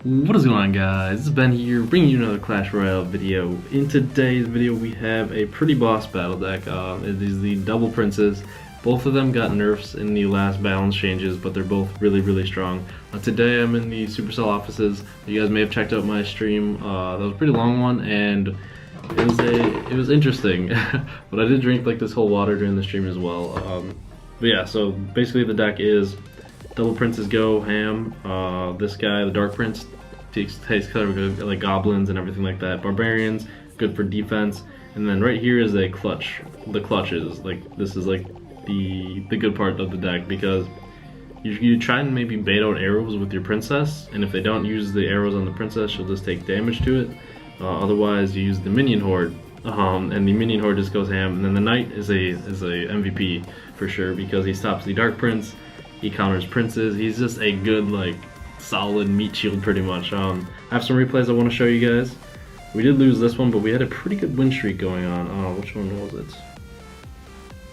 What is going on, guys? It's Ben here, bringing you another Clash Royale video. In today's video we have a pretty boss battle deck. It is the double princes. Both of them got nerfs in the last balance changes, but they're both really strong. Today I'm in the Supercell offices. You guys may have checked out my stream. That was a pretty long one, and it was interesting. But I did drink like this whole water during the stream as well. But yeah, so basically the deck is double princes go ham. This guy, the dark prince, takes kind of like goblins and everything like that. Barbarians, good for defense. And then right here is a clutch. The clutches, like this is like the good part of the deck, because you try and maybe bait out arrows with your princess, and if they don't use the arrows on the princess, she'll just take damage to it. Otherwise, you use the minion horde, and the minion horde just goes ham. And then the knight is a MVP for sure, because he stops the dark prince. He counters princes. He's just a good, like, solid meat shield pretty much. I have some replays I want to show you guys. We did lose this one, but we had a pretty good win streak going on. Which one was it?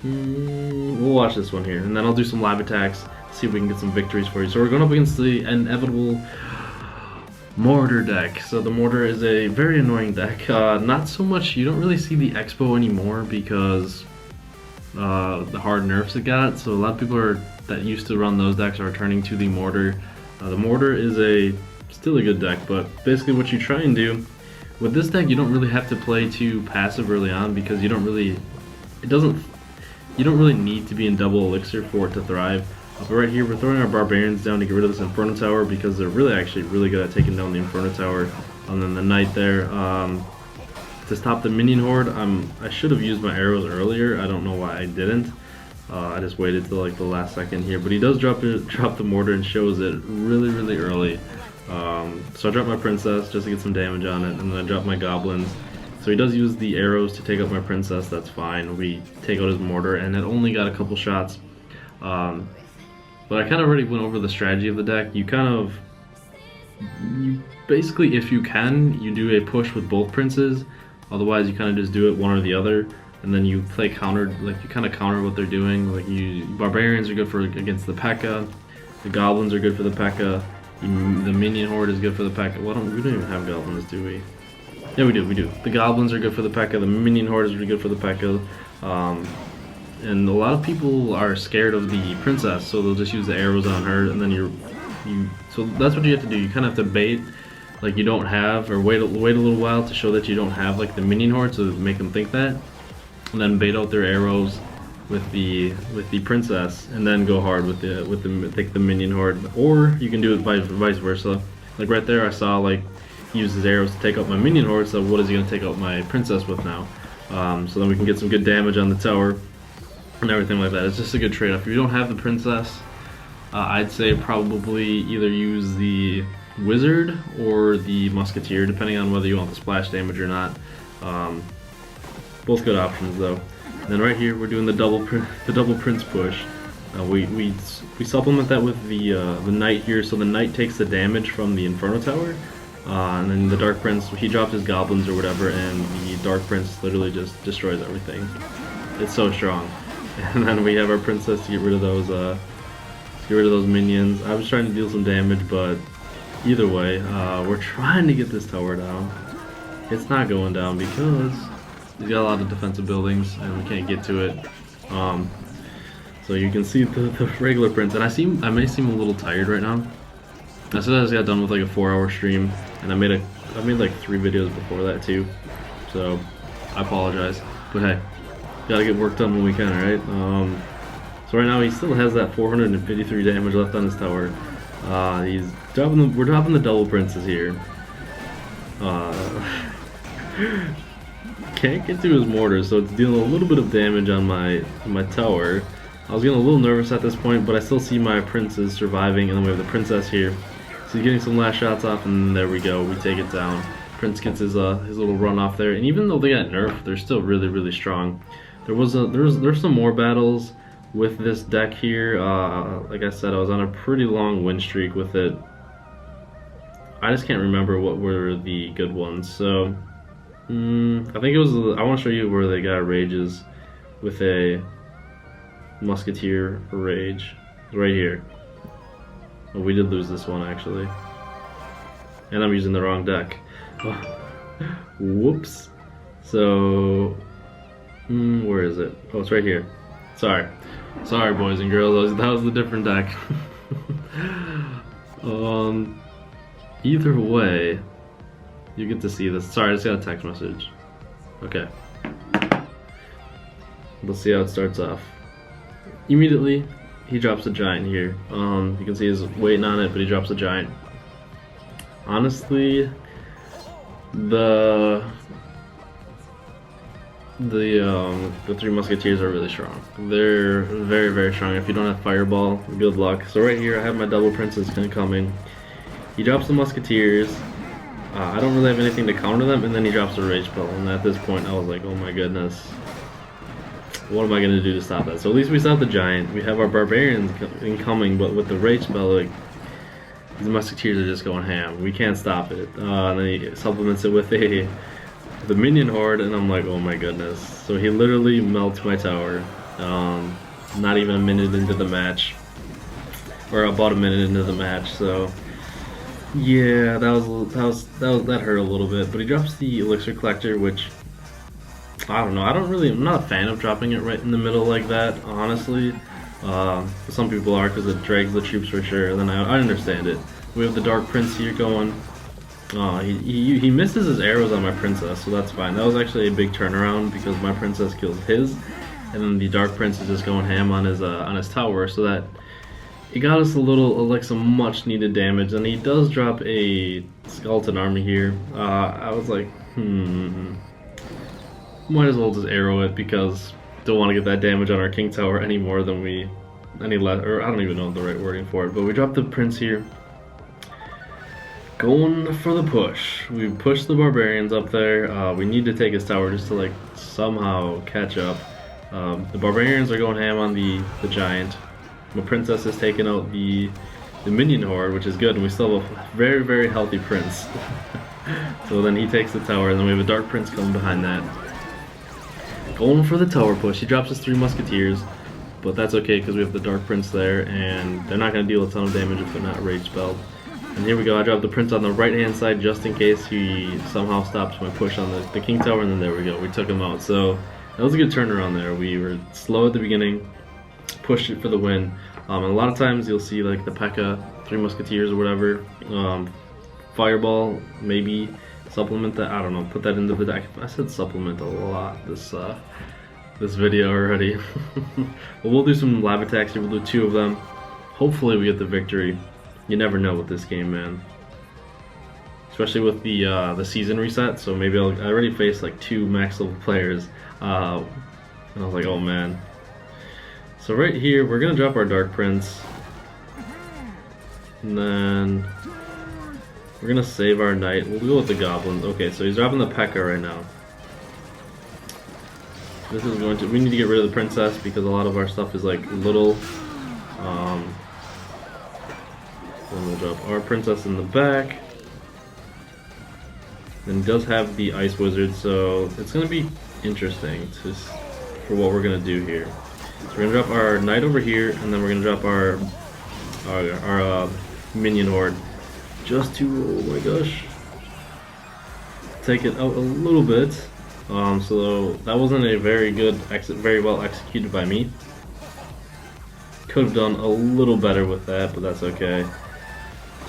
We'll watch this one here, and then I'll do some live attacks, see if we can get some victories for you. So we're going up against the inevitable Mortar deck. So the Mortar is a very annoying deck. Not so much, you don't really see the Expo anymore because the hard nerfs it got. So a lot of people that used to run those decks are turning to the Mortar. The Mortar is still a good deck, but basically what you try and do with this deck, you don't really have to play too passive early on, because you don't really need to be in double elixir for it to thrive. But right here, we're throwing our Barbarians down to get rid of this Inferno Tower, because they're really good at taking down the Inferno Tower. And then the Knight there, to stop the Minion Horde, I should have used my arrows earlier. I don't know why I didn't. I just waited till like the last second here, but he does drop the Mortar and shows it really early. So I dropped my Princess just to get some damage on it, and then I dropped my Goblins. So he does use the arrows to take out my Princess. That's fine. We take out his Mortar, and it only got a couple shots. But I kind of already went over the strategy of the deck. You basically, if you can, you do a push with both princes. Otherwise, you kind of just do it one or the other. And then you play counter, like you kind of counter what they're doing. Like Barbarians are good against the P.E.K.K.A. The Goblins are good for the P.E.K.K.A. The Minion Horde is good for the P.E.K.K.A. Well, we don't even have Goblins, do we? Yeah, we do. The Goblins are good for the P.E.K.K.A. The Minion Horde is really good for the P.E.K.K.A. And a lot of people are scared of the Princess, so they'll just use the arrows on her, and then so that's what you have to do. You kind of have to bait, like you don't have, or wait a little while to show that you don't have like the Minion Horde, so make them think that. And then bait out their arrows with the Princess, and then go hard with the Minion Horde. Or you can do it vice versa. Like right there, I saw like he used his arrows to take out my Minion Horde. So what is he gonna take out my Princess with now? So then we can get some good damage on the tower and everything like that. It's just a good trade-off. If you don't have the Princess, I'd say probably either use the Wizard or the Musketeer, depending on whether you want the splash damage or not. Both good options though. And then right here we're doing the double prince push. We supplement that with the knight here, so the knight takes the damage from the Inferno Tower, and then the dark prince, he drops his goblins or whatever, and the dark prince literally just destroys everything. It's so strong. And then we have our princess to get rid of those minions. I was trying to deal some damage, but either way, we're trying to get this tower down. It's not going down because he's got a lot of defensive buildings and we can't get to it. So you can see the regular prince, and I may seem a little tired right now. I said I just got done with like a 4-hour stream, and I made like 3 videos before that too. So I apologize, but hey, gotta get work done when we can, right? So right now he still has that 453 damage left on his tower. We're dropping the double princes here. Can't get to his Mortar, so it's dealing a little bit of damage on my tower. I was getting a little nervous at this point, but I still see my princes surviving, and then we have the Princess here. So he's getting some last shots off, and there we go, we take it down. Prince gets his little run off there, and even though they got nerfed, they're still really strong. There's some more battles with this deck here. Like I said, I was on a pretty long win streak with it. I just can't remember what were the good ones. So I think it was. I want to show you where they got rages with a Musketeer rage right here. Well, we did lose this one actually. And I'm using the wrong deck. Whoops. So, where is it? Oh, it's right here. Sorry, boys and girls. That was the different deck. Either way, you get to see this. Sorry, I just got a text message. Okay. Let's see how it starts off. Immediately, he drops a giant here. You can see he's waiting on it, but he drops a giant. Honestly, the three Musketeers are really strong. They're very, very strong. If you don't have Fireball, good luck. So right here, I have my double princes incoming. He drops the Musketeers. I don't really have anything to counter them, and then he drops a rage spell. And at this point, I was like, oh my goodness, what am I gonna do to stop that? So at least we stopped the giant. We have our Barbarians incoming, but with the rage spell, like, these Musketeers are just going ham. We can't stop it. And then he supplements it with the minion horde, and I'm like, oh my goodness. So he literally melts my tower. Not even a minute into the match, or about a minute into the match. So yeah, that hurt a little bit. But he drops the elixir collector, which I don't know. I'm not a fan of dropping it right in the middle like that, honestly. Some people are, because it drags the troops for sure. And then I understand it. We have the Dark Prince here going. He misses his arrows on my princess, so that's fine. That was actually a big turnaround because my princess killed his, and then the Dark Prince is just going ham on his tower, so that it got us like some much needed damage. And he does drop a skeleton army here. I was like, might as well just arrow it, because don't want to get that damage on our king tower any more than or I don't even know the right wording for it. But we dropped the prince here, going for the push. We pushed the Barbarians up there. We need to take his tower just to like somehow catch up. The Barbarians are going ham on the giant. My princess is taking out the minion horde, which is good, and we still have a very, very healthy prince. So then he takes the tower, and then we have a Dark Prince coming behind that. Going for the tower push. He drops his 3 Musketeers, but that's okay because we have the Dark Prince there, and they're not going to deal a ton of damage if they're not rage spelled. And here we go. I dropped the Prince on the right hand side just in case he somehow stops my push on the king tower, and then there we go. We took him out. So that was a good turnaround there. We were slow at the beginning, pushed it for the win. And a lot of times you'll see like the P.E.K.K.A, 3 Musketeers or whatever, Fireball, maybe supplement that. I don't know, put that into the deck. I said supplement a lot this video already. But we'll do some lab attacks here. We'll do 2 of them. Hopefully we get the victory. You never know with this game, man. Especially with the season reset. So maybe I already faced like 2 max level players, and I was like, oh man. So right here we're gonna drop our Dark Prince, and then we're gonna save our knight. We'll go with the Goblins. Okay, so he's dropping the P.E.K.K.A right now. This is going to. We need to get rid of the princess because a lot of our stuff is like little. Then we'll drop our princess in the back. Then he does have the ice wizard, so it's gonna be interesting for what we're gonna do here. So we're gonna drop our knight over here, and then we're gonna drop our minion horde, just to, oh my gosh, take it out a little bit. So that wasn't a very well executed by me. Could have done a little better with that, but that's okay.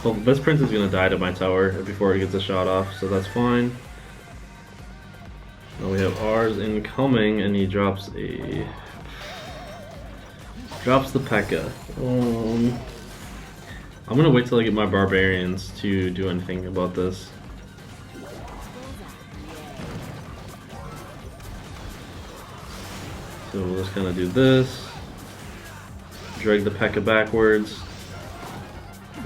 So this prince is gonna die to my tower before he gets a shot off, so that's fine. Now we have ours incoming, and he drops the P.E.K.K.A. I'm gonna wait till I get my Barbarians to do anything about this. So we'll just kind of do this. Drag the P.E.K.K.A backwards.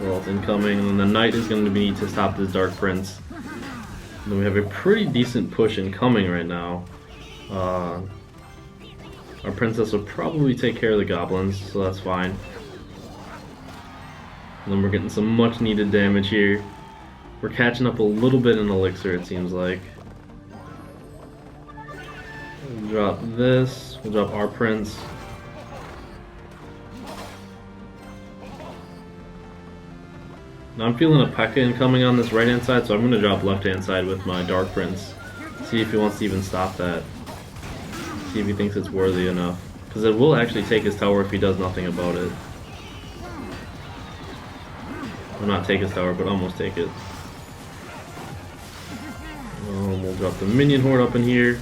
Well, it's incoming, and then the knight is going to need to stop this Dark Prince. And then we have a pretty decent push incoming right now. Our princess will probably take care of the goblins, so that's fine. And then we're getting some much needed damage here. We're catching up a little bit in elixir, it seems like. We'll drop this. We'll drop our prince. Now I'm feeling a P.E.K.K.A incoming on this right hand side, so I'm going to drop left hand side with my Dark Prince. See if he wants to even stop that. See if he thinks it's worthy enough. Because it will actually take his tower if he does nothing about it. Well, not take his tower, but almost take it. We'll drop the minion horde up in here.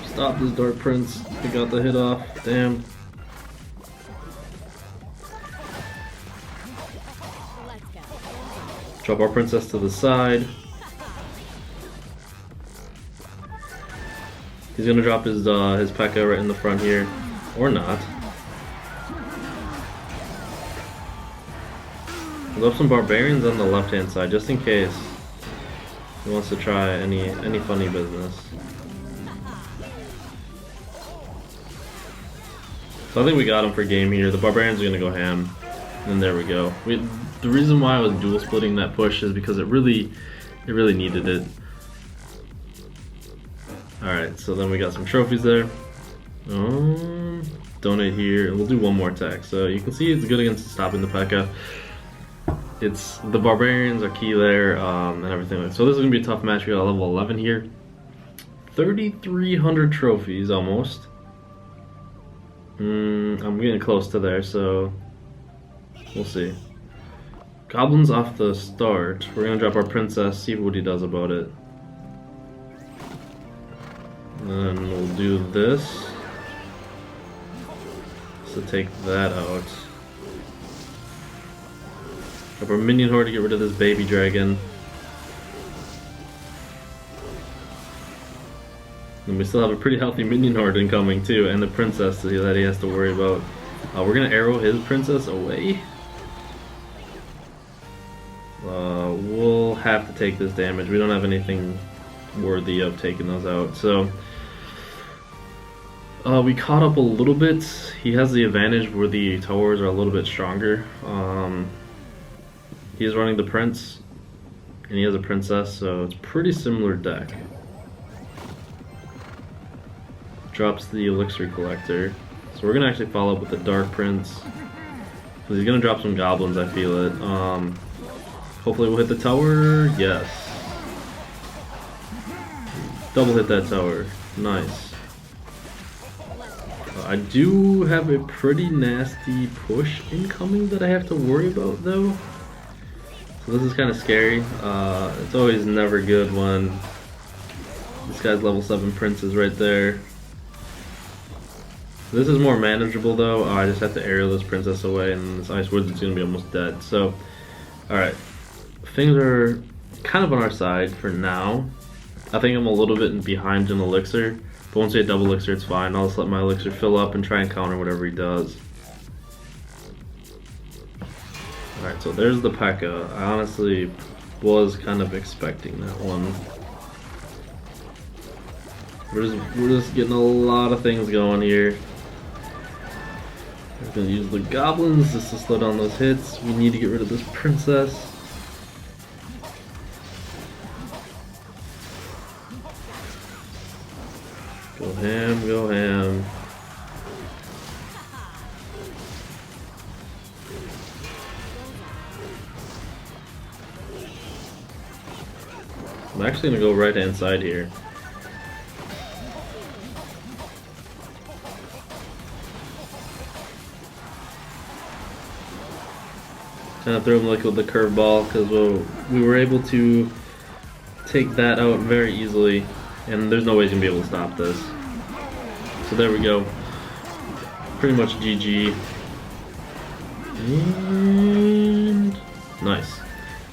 Stop this Dark Prince. He got the hit off. Damn. Drop our princess to the side. He's gonna drop his P.E.K.K.A right in the front here, or not. We'll have some barbarians on the left-hand side just in case he wants to try any funny business. So I think we got him for game here. The barbarians are gonna go ham, and there we go. The reason why I was dual splitting that push is because it really needed it. Alright, so then we got some trophies there. Donate here, and we'll do one more attack. So you can see it's good against stopping the P.E.K.K.A. It's the barbarians are key there, and everything. So this is gonna be a tough match. We got a level 11 here. 3,300 trophies almost. I'm getting close to there, so we'll see. Goblins off the start. We're gonna drop our princess, see what he does about it. And then we'll do this to take that out. Drop our minion horde to get rid of this baby dragon. And we still have a pretty healthy minion horde incoming too, and the princess that he has to worry about. We're gonna arrow his princess away. We'll have to take this damage. We don't have anything worthy of taking those out. So we caught up a little bit. He has the advantage where the towers are a little bit stronger. He's running the prince, and he has a princess, so it's pretty similar deck. Drops the elixir collector. So we're gonna actually follow up with the Dark Prince. Because he's gonna drop some goblins, I feel it. Hopefully we'll hit the tower. Yes. Double hit that tower. Nice. I do have a pretty nasty push incoming that I have to worry about though. So this is kind of scary. It's always never good when this guy's level 7 prince is right there. This is more manageable though. I just have to aerial this princess away, and this ice wizard's gonna be almost dead. So, alright. Things are kind of on our side for now. I think I'm a little bit behind in elixir, but once we hit double elixir, it's fine. I'll just let my elixir fill up and try and counter whatever he does. Alright, so there's the P.E.K.K.A. I honestly was kind of expecting that one. We're just getting a lot of things going here. We're gonna use the goblins just to slow down those hits. We need to get rid of this princess. Go ham, go ham. I'm actually gonna go right hand side here. Kind of throw him like with the curveball because we were able to take that out very easily, and there's no way he's gonna be able to stop this. So there we go. Pretty much GG. And nice.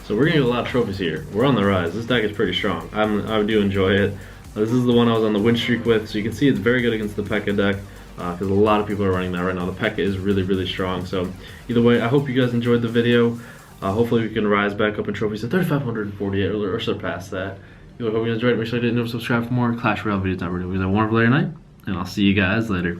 So we're gonna get a lot of trophies here. We're on the rise. This deck is pretty strong. I do enjoy it. This is the one I was on the win streak with, so you can see it's very good against the P.E.K.K.A deck. Because a lot of people are running that right now. The P.E.K.K.A is really strong. So either way, I hope you guys enjoyed the video. Hopefully we can rise back up in trophies to 3,548 or surpass that. Either way, hope you guys enjoyed it. Make sure you didn't subscribe for more Clash Royale videos. Not really. Have a wonderful day or night, and I'll see you guys later.